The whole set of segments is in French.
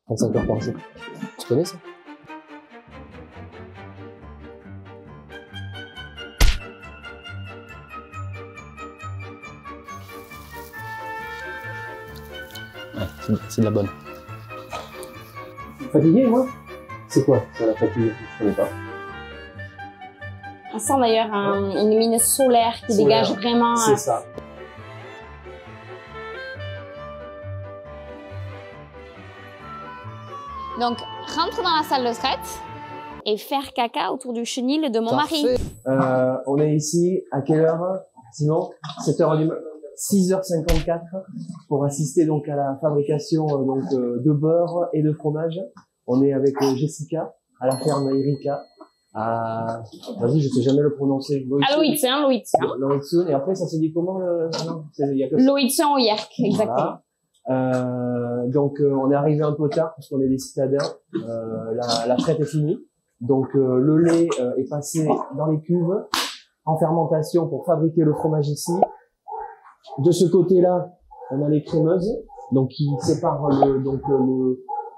35 heures par jour. Tu connais ça? Ouais, c'est de la bonne. Fatigué, moi? C'est quoi ça, la fatigue? Je connais pas. On sent d'ailleurs une luminosité solaire qui dégage vraiment. C'est ça. Donc, rentre dans la salle de retraite et faire caca autour du chenil de mon mari. On est ici, à quelle heure, Simon? 7h du matin. 6h54 pour assister donc à la fabrication de beurre et de fromage. On est avec Jessica à la ferme Erika. Vas-y, je sais jamais le prononcer. À Loïtsen. Et après, ça se dit comment Loïtsen au Yerk, exactement. Voilà. Donc, on est arrivé un peu tard parce qu'on est des citadins. La traite est finie. Donc, le lait est passé dans les cuves en fermentation pour fabriquer le fromage ici. De ce côté-là, on a les crémeuses, donc qui séparent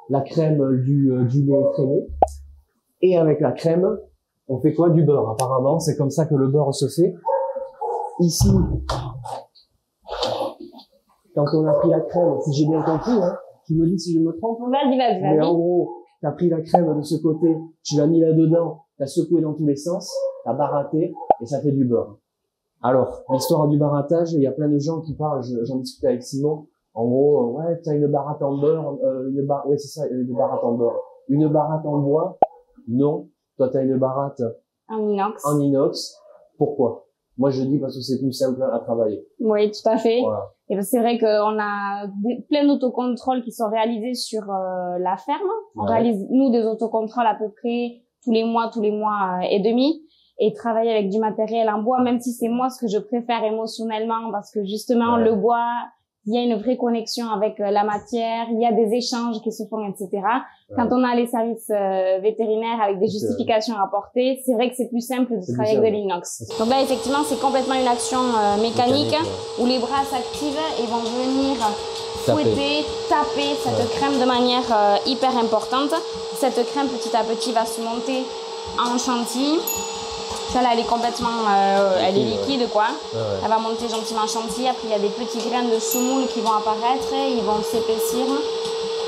la crème du lait crémé. Et avec la crème, on fait quoi? Du beurre. Apparemment, c'est comme ça que le beurre se fait. Ici, quand on a pris la crème, si j'ai bien compris, hein, tu me dis si je me trompe. Vas-y. Mais en gros, t'as pris la crème de ce côté, tu l'as mis là-dedans, t'as secoué dans tous les sens, t'as baratté, et ça fait du beurre. Alors, l'histoire du barattage, il y a plein de gens qui parlent, j'en discutais avec Simon, en gros, ouais, t'as une baratte en beurre, ouais, c'est ça, une baratte en beurre. Une baratte en bois? Non. Toi, t'as une baratte en inox. Pourquoi? Moi, je dis parce que c'est plus simple à travailler. Oui, tout à fait. Voilà. Et c'est vrai qu'on a plein d'autocontrôles qui sont réalisés sur la ferme. On réalise, nous, des autocontrôles à peu près tous les mois et demi. Et travailler avec du matériel en bois, même si c'est moi ce que je préfère émotionnellement, parce que justement, le bois, il y a une vraie connexion avec la matière, il y a des échanges qui se font, etc. Quand on a les services vétérinaires avec des justifications à apporter, c'est vrai que c'est plus simple de travailler avec de l'inox. Donc là, effectivement, c'est complètement une action mécanique où les bras s'activent et vont venir fouetter, taper cette crème de manière hyper importante. Cette crème, petit à petit, va se monter en chantilly. Celle-là, elle est complètement, elle est liquide, quoi. Elle va monter gentiment en chantilly. Après, il y a des petits grains de semoule qui vont apparaître, ils vont s'épaissir.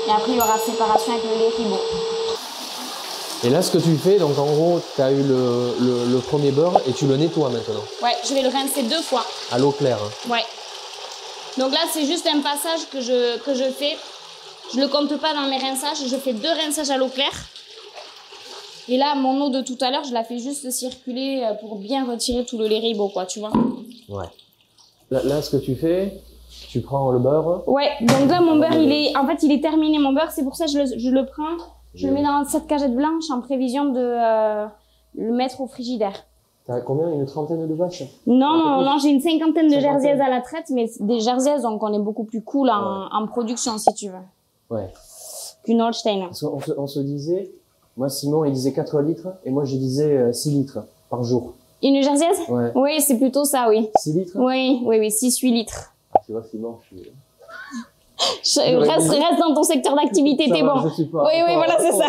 Et après, il y aura séparation avec le lait ribot. Et là, ce que tu fais, donc en gros, tu as eu le premier beurre et tu le nettoies maintenant. Ouais, je vais le rincer 2 fois. À l'eau claire. Hein. Ouais. Donc là, c'est juste un passage que je fais. Je le compte pas dans mes rinçages. Je fais 2 rinçages à l'eau claire. Et là, mon eau de tout à l'heure, je la fais juste circuler pour bien retirer tout le lait ribot, quoi, tu vois. Ouais. Là, ce que tu fais, tu prends le beurre. Ouais, donc là, mon beurre, il est terminé, mon beurre. C'est pour ça que je le prends. Je le mets dans cette cagette blanche en prévision de le mettre au frigidaire. T'as combien? Une trentaine de vaches? Non, j'ai une 50aine de jerseys à la traite, mais des jerseys, donc on est beaucoup plus cool en production, si tu veux. Ouais. Qu'une Holstein. Parce qu'on se disait, moi, Simon, il disait 4 litres, et moi, je disais 6 litres par jour. Une jerseys? Ouais. Oui, c'est plutôt ça, oui. 6 litres? Oui, 6-8 litres. Tu vois, Simon, Reste dans ton secteur d'activité, t'es bon. Oui, voilà, c'est ça.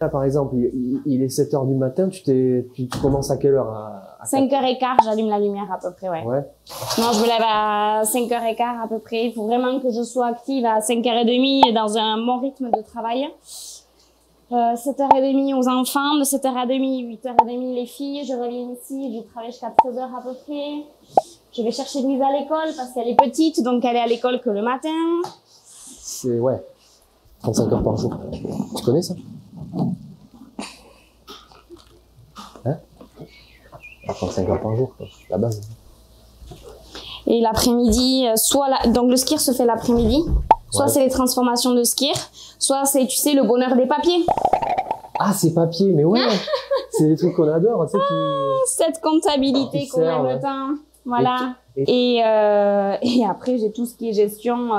Là, par exemple, il est 7h du matin, tu commences à quelle heure? À 5h15, j'allume la lumière à peu près, ouais. Non, je me lève à 5h15 à peu près. Il faut vraiment que je sois active à 5h30 dans un bon rythme de travail. 7h30 aux enfants, de 7h30, 8h30 les filles. Je reviens ici, je travaille jusqu'à 13h à peu près. Je vais chercher Louise à l'école parce qu'elle est petite, donc elle est à l'école que le matin. C'est, 35 heures par jour. Tu connais ça? Hein? 35 heures par jour, la base. Et l'après-midi, donc le skir se fait l'après-midi, soit c'est les transformations de skir, soit c'est, tu sais, le bonheur des papiers. Ah, ces papiers, mais ouais, c'est des trucs qu'on adore, tu sais, cette comptabilité qu'on aime tant, voilà. Et après, j'ai tout ce qui est gestion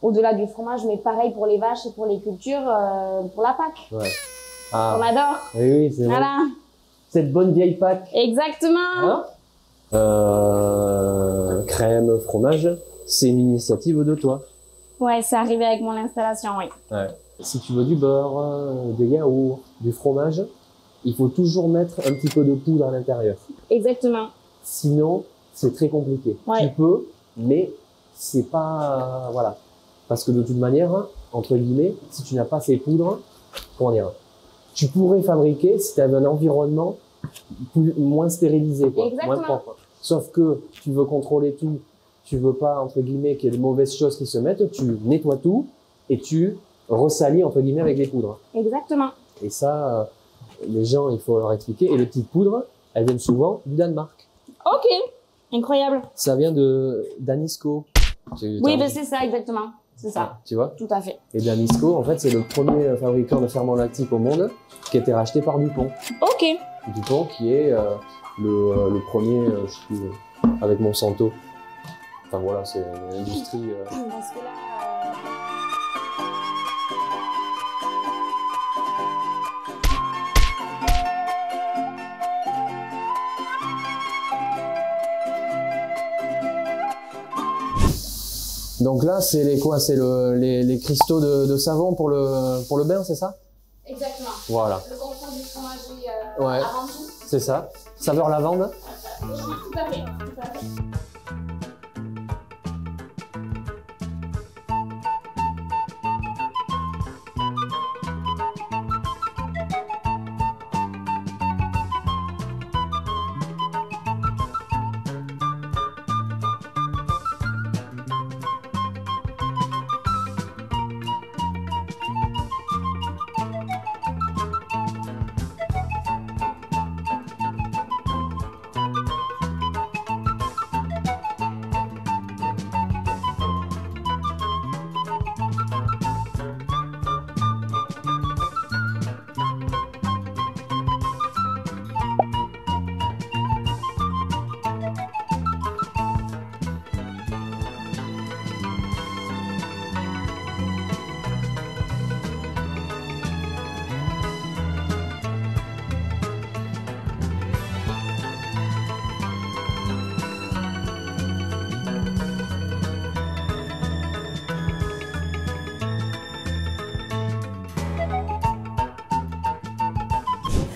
au-delà du fromage, mais pareil pour les vaches et pour les cultures, pour la Pâque. Ouais. Ah. On adore. Oui, c'est voilà. Bon. Cette bonne vieille Pâque. Exactement. Hein? Crème, fromage, c'est une initiative de toi. Ouais, c'est arrivé avec mon installation, oui. Ouais. Si tu veux du beurre, des yaourts, du fromage, il faut toujours mettre un petit peu de poudre à l'intérieur. Exactement. Sinon, c'est très compliqué. Ouais. Tu peux, mais c'est pas... voilà. Parce que de toute manière, entre guillemets, si tu n'as pas ces poudres, comment dire, tu pourrais fabriquer si tu avais un environnement moins stérilisé, quoi, moins propre. Sauf que tu veux contrôler tout, tu veux pas, entre guillemets, qu'il y ait de mauvaises choses qui se mettent, tu nettoies tout et tu ressalis, entre guillemets, avec les poudres. Exactement. Et ça, les gens, il faut leur expliquer. Et les petites poudres, elles viennent souvent du Danemark. Ok, incroyable. Ça vient de Danisco. Oui, ben c'est ça, exactement. C'est ça. Tu vois? Tout à fait. Et Danisco, en fait, c'est le premier fabricant de ferments lactiques au monde qui a été racheté par Dupont. Ok. Dupont qui est le premier, je sais plus, avec Monsanto. Enfin voilà, c'est une industrie... Parce que là... Donc là, c'est les quoi? C'est les cristaux de savon pour le bain, c'est ça? Exactement. Voilà. Le confort du fromage ouais. Avant tout. C'est ça. Saveur lavande? Tout à fait. Tout à fait.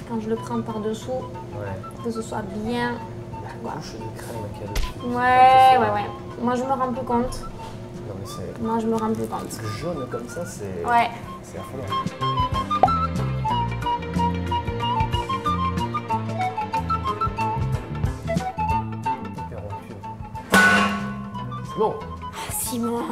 Quand je le prends par-dessous, que ce soit bien... La couche de crème qu'il y a dessus. Ouais. Moi, je me rends plus compte. Non, mais c'est... Moi, je me rends plus compte. Jaune comme ça, c'est... Ouais. C'est affolant. C'est bon. Ah, Simon.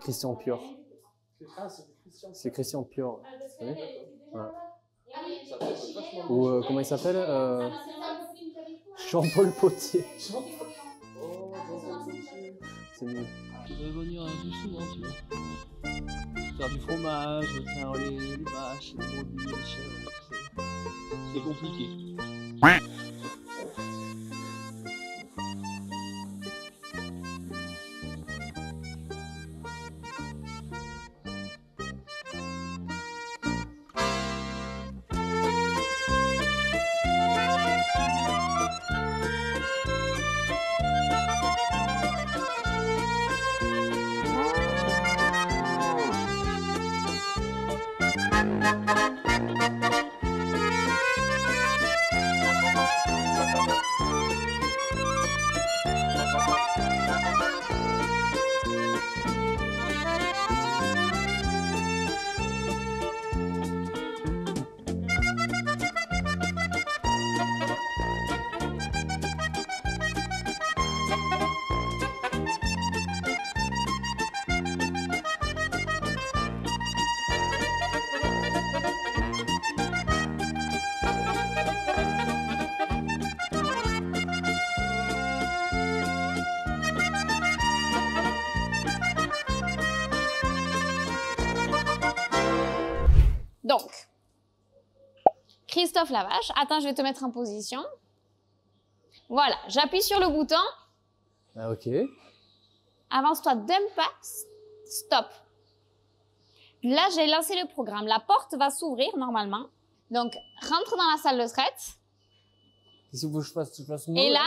Christian Pior. C'est Christian Pior. Ouais. Ou comment il s'appelle Jean-Paul Potier. C'est mieux. Je vais venir plus souvent, tu vois. Faire du fromage, faire les vaches, les brebis, les chèvres, c'est compliqué. Donc, Christophe Lavache, attends, je vais te mettre en position. Voilà, j'appuie sur le bouton. Ah, ok. Avance-toi d'un pas. Stop. Là, j'ai lancé le programme. La porte va s'ouvrir normalement. Donc, rentre dans la salle de traite. Qu'est-ce que je fasse Et là...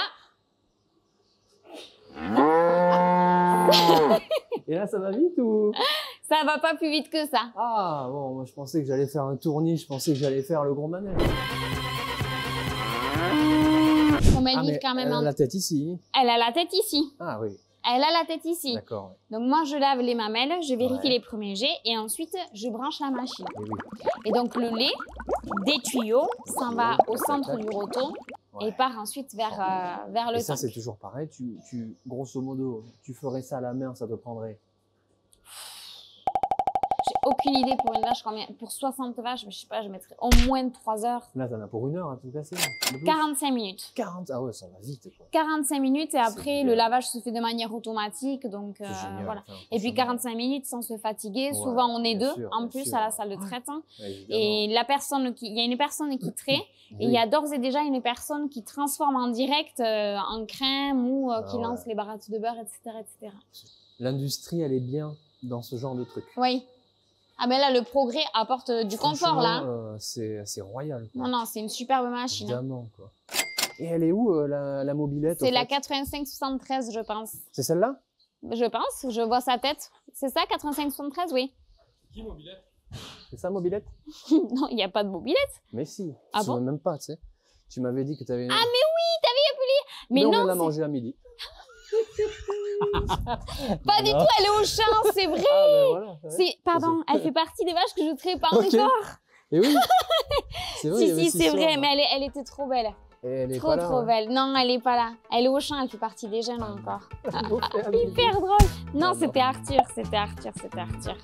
Et là, ça va vite ou? Ça va pas plus vite que ça. Ah, bon, moi je pensais que j'allais faire un tournis, je pensais que j'allais faire le gros manège. On met le livre quand même elle a en... la tête ici. Elle a la tête ici. Ah oui, Elle a la tête ici. d'accord. Donc moi, je lave les mamelles, je vérifie Ouais. les premiers jets et ensuite, je branche la machine. Et oui. Et donc, le lait des tuyaux s'en va au centre du roton Ouais. et part ensuite vers le Et ça, tank. c'est toujours pareil. Grosso modo, tu ferais ça à la main, ça te prendrait. J'ai aucune idée pour une vache combien. Pour 60 vaches, je sais pas, je mettrais au moins 3 heures. Là, t'en as pour 1 heure à tout casser. 45 minutes. 40. Ah ouais, ça va vite, quoi. 45 minutes et après, bien. le lavage se fait de manière automatique. Donc, C'est génial. voilà. Enfin, Et puis franchement, 45 minutes sans se fatiguer. Ouais, Souvent, on est bien deux sûr, en bien plus sûr. à la salle de traite. Hein. ouais, évidemment. Et il y a une personne qui traite. Et il Oui. y a d'ores et déjà une personne qui transforme en direct en crème ou qui ouais. lance les barattes de beurre, etc., etc. L'industrie, elle est bien dans ce genre de truc. Oui. Ah ben là, le progrès apporte du confort, là. Franchement, c'est royal, quoi. Non, non, c'est une superbe machine. Hein. Évidemment, quoi. Et elle est où, la mobilette? C'est au la fait 8573, je pense. C'est celle-là? Je pense, je vois sa tête. C'est ça, 8573, oui. C'est ça, mobilette? Non, il n'y a pas de mobilette. Mais si. Ah Je bon? même pas, tu sais. Tu m'avais dit que tu avais une... Ah, mais oui, t'avais appelé. Mais on non, vient de la c'est manger à midi. pas du tout, elle est au champ, c'est vrai. Ah, ben voilà. ouais. Pardon, elle fait partie des vaches que je ne traite pas Ok. encore. Et oui. C'est vrai, il y avait Si, six c'est soirs, vrai, hein. mais elle était trop belle. Et elle est Trop, pas là. trop hein. belle. Non, elle est pas là. Elle est au champ, elle fait partie des jeunes encore. Beau frère, Midi. Hyper drôle. Non, Ah, c'était Arthur, c'était Arthur, c'était Arthur.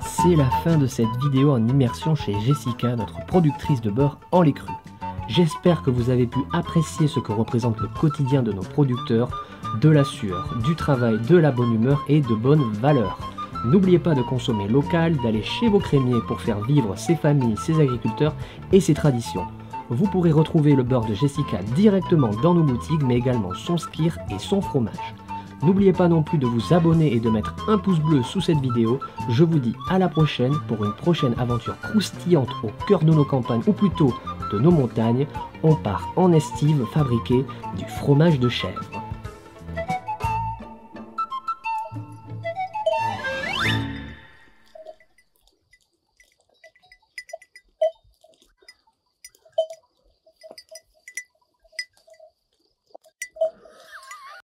C'est la fin de cette vidéo en immersion chez Jessica, notre productrice de beurre en lait cru. J'espère que vous avez pu apprécier ce que représente le quotidien de nos producteurs, de la sueur, du travail, de la bonne humeur et de bonnes valeurs. N'oubliez pas de consommer local, d'aller chez vos crémiers pour faire vivre ses familles, ses agriculteurs et ses traditions. Vous pourrez retrouver le beurre de Jessica directement dans nos boutiques, mais également son skyr et son fromage. N'oubliez pas non plus de vous abonner et de mettre un pouce bleu sous cette vidéo. Je vous dis à la prochaine pour une prochaine aventure croustillante au cœur de nos campagnes, ou plutôt de nos montagnes. On part en estive fabriquer du fromage de chèvre.